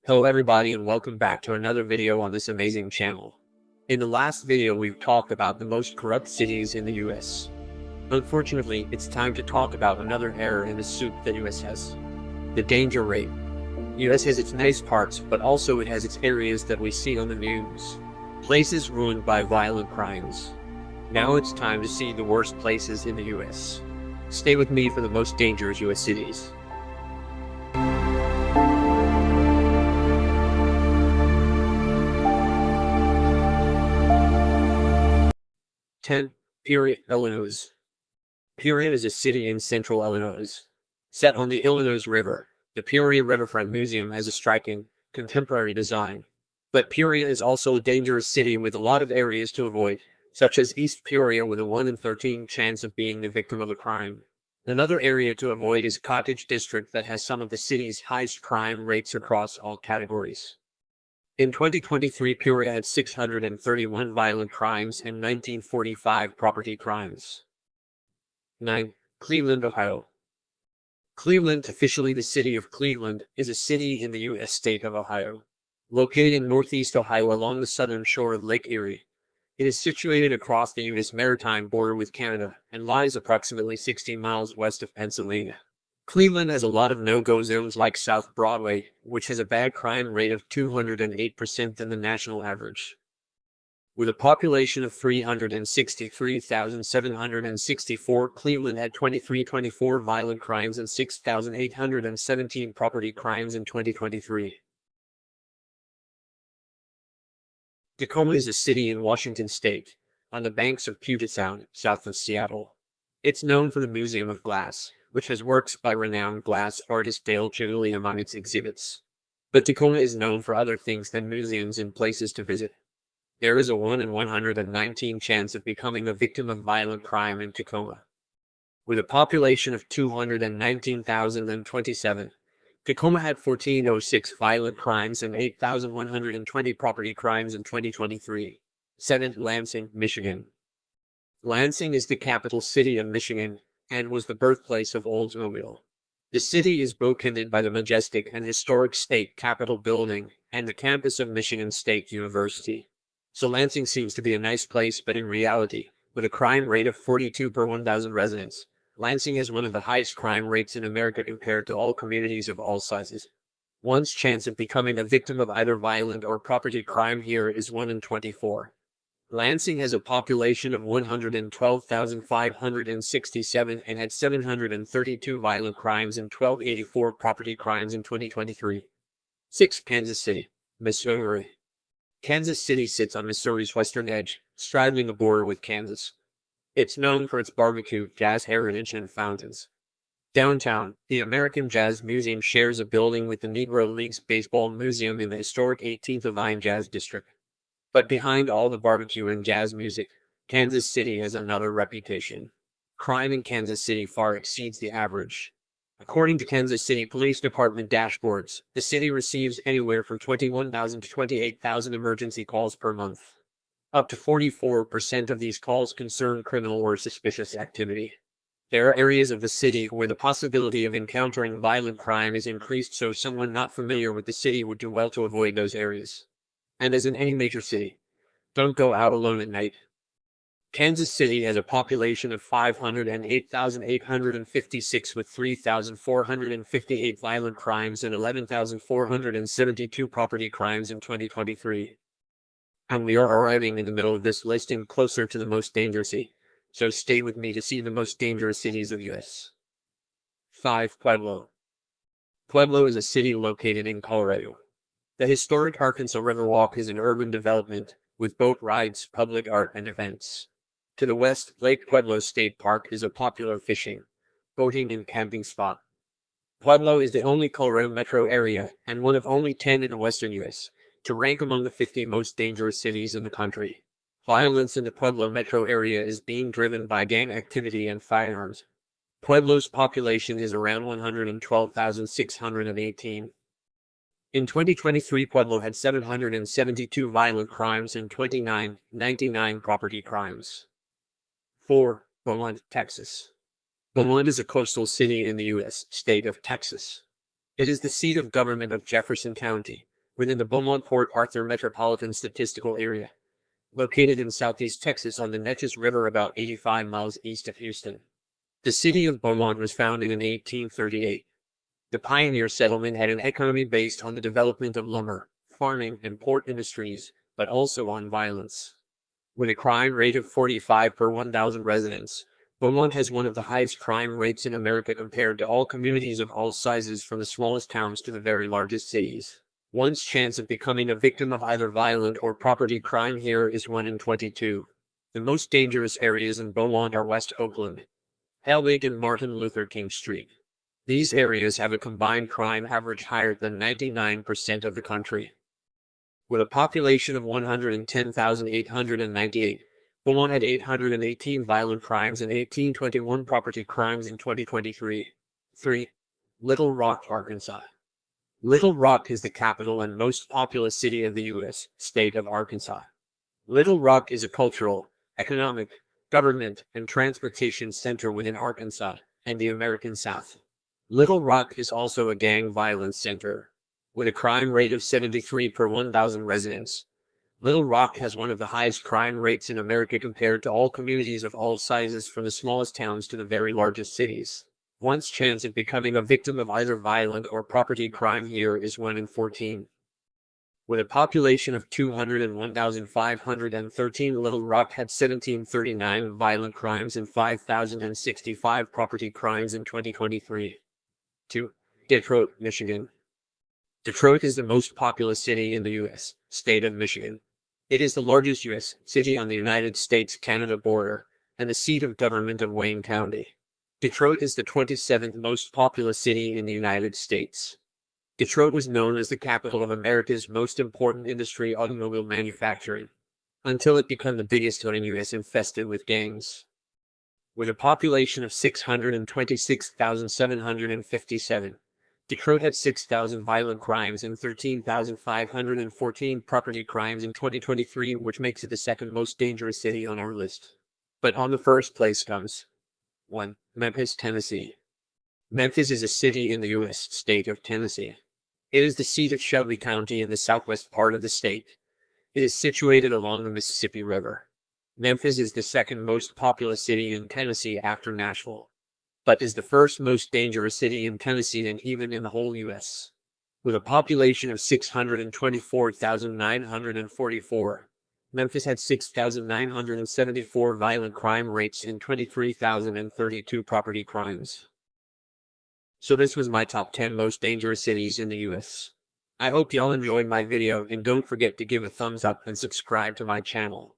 Hello everybody and welcome back to another video on this amazing channel. In the last video we've talked about the most corrupt cities in the US. Unfortunately, it's time to talk about another error in the soup the US has. The danger rate. US has its nice parts, but also it has its areas that we see on the news. Places ruined by violent crimes. Now it's time to see the worst places in the US. Stay with me for the most dangerous US cities. 10. Peoria, Illinois. Peoria is a city in central Illinois. Set on the Illinois River, the Peoria Riverfront Museum has a striking, contemporary design. But Peoria is also a dangerous city with a lot of areas to avoid, such as East Peoria with a 1 in 13 chance of being the victim of a crime. Another area to avoid is Cottage District that has some of the city's highest crime rates across all categories. In 2023, Peoria had 631 violent crimes and 1945 property crimes. 9. Cleveland, Ohio. Cleveland, officially the city of Cleveland, is a city in the U.S. state of Ohio. Located in northeast Ohio along the southern shore of Lake Erie, it is situated across the U.S. maritime border with Canada and lies approximately 60 miles west of Pennsylvania. Cleveland has a lot of no-go zones like South Broadway, which has a bad crime rate of 208% than the national average. With a population of 363,764, Cleveland had 2324 violent crimes and 6,817 property crimes in 2023. Tacoma is a city in Washington state, on the banks of Puget Sound, south of Seattle. It's known for the Museum of Glass, which has works by renowned glass artist Dale Chihuly among its exhibits. But Tacoma is known for other things than museums and places to visit. There is a 1 in 119 chance of becoming a victim of violent crime in Tacoma. With a population of 219,027, Tacoma had 1,406 violent crimes and 8,120 property crimes in 2023. 7. Lansing, Michigan. Lansing is the capital city of Michigan and was the birthplace of Oldsmobile. The city is bookended by the majestic and historic state capitol building and the campus of Michigan State University. So Lansing seems to be a nice place, but in reality, with a crime rate of 42 per 1,000 residents, Lansing has one of the highest crime rates in America compared to all communities of all sizes. One's chance of becoming a victim of either violent or property crime here is 1 in 24. Lansing has a population of 112,567 and had 732 violent crimes and 1,284 property crimes in 2023. 6. Kansas City, Missouri. Kansas City sits on Missouri's western edge, straddling the border with Kansas. It's known for its barbecue, jazz heritage, and fountains. Downtown, the American Jazz Museum shares a building with the Negro Leagues Baseball Museum in the historic 18th Vine Jazz District. But behind all the barbecue and jazz music, Kansas City has another reputation. Crime in Kansas City far exceeds the average. According to Kansas City Police Department dashboards, the city receives anywhere from 21,000 to 28,000 emergency calls per month. Up to 44% of these calls concern criminal or suspicious activity. There are areas of the city where the possibility of encountering violent crime is increased, so someone not familiar with the city would do well to avoid those areas. And as in any major city, don't go out alone at night. Kansas City has a population of 508,856 with 3,458 violent crimes and 11,472 property crimes in 2023. And we are arriving in the middle of this listing closer to the most dangerous city, so stay with me to see the most dangerous cities of the US. 5. Pueblo. Pueblo is a city located in Colorado. The historic Arkansas River Walk is an urban development, with boat rides, public art, and events. To the west, Lake Pueblo State Park is a popular fishing, boating, and camping spot. Pueblo is the only Colorado metro area, and one of only 10 in the western U.S., to rank among the 50 most dangerous cities in the country. Violence in the Pueblo metro area is being driven by gang activity and firearms. Pueblo's population is around 112,618. In 2023, Pueblo had 772 violent crimes and 99 property crimes. 4. Beaumont, Texas. Beaumont is a coastal city in the U.S. state of Texas. It is the seat of government of Jefferson County, within the Beaumont-Port Arthur Metropolitan Statistical Area, located in southeast Texas on the Neches River about 85 miles east of Houston. The city of Beaumont was founded in 1838. The pioneer settlement had an economy based on the development of lumber, farming, and port industries, but also on violence. With a crime rate of 45 per 1,000 residents, Beaumont has one of the highest crime rates in America compared to all communities of all sizes, from the smallest towns to the very largest cities. One's chance of becoming a victim of either violent or property crime here is 1 in 22. The most dangerous areas in Beaumont are West Oakland, Hellgate, and Martin Luther King Street. These areas have a combined crime average higher than 99% of the country. With a population of 110,898, Beaumont had 818 violent crimes and 1821 property crimes in 2023. 3. Little Rock, Arkansas. Little Rock is the capital and most populous city of the U.S. state of Arkansas. Little Rock is a cultural, economic, government, and transportation center within Arkansas and the American South. Little Rock is also a gang violence center, with a crime rate of 73 per 1,000 residents. Little Rock has one of the highest crime rates in America compared to all communities of all sizes, from the smallest towns to the very largest cities. One's chance of becoming a victim of either violent or property crime here is 1 in 14. With a population of 201,513, Little Rock had 1,739 violent crimes and 5,065 property crimes in 2023. 2. Detroit, Michigan. Detroit is the most populous city in the U.S. state of Michigan. It is the largest U.S. city on the United States-Canada border, and the seat of government of Wayne County. Detroit is the 27th most populous city in the United States. Detroit was known as the capital of America's most important industry, automobile manufacturing, until it became the biggest one in the U.S. infested with gangs. With a population of 626,757, Detroit had 6,000 violent crimes and 13,514 property crimes in 2023, which makes it the second most dangerous city on our list. But on the first place comes 1. Memphis, Tennessee. Memphis is a city in the U.S. state of Tennessee. It is the seat of Shelby County in the southwest part of the state. It is situated along the Mississippi River. Memphis is the second most populous city in Tennessee after Nashville, but is the first most dangerous city in Tennessee and even in the whole U.S. With a population of 624,944, Memphis had 6,974 violent crime rates and 23,032 property crimes. So this was my top 10 most dangerous cities in the U.S. I hope y'all enjoyed my video, and don't forget to give a thumbs up and subscribe to my channel.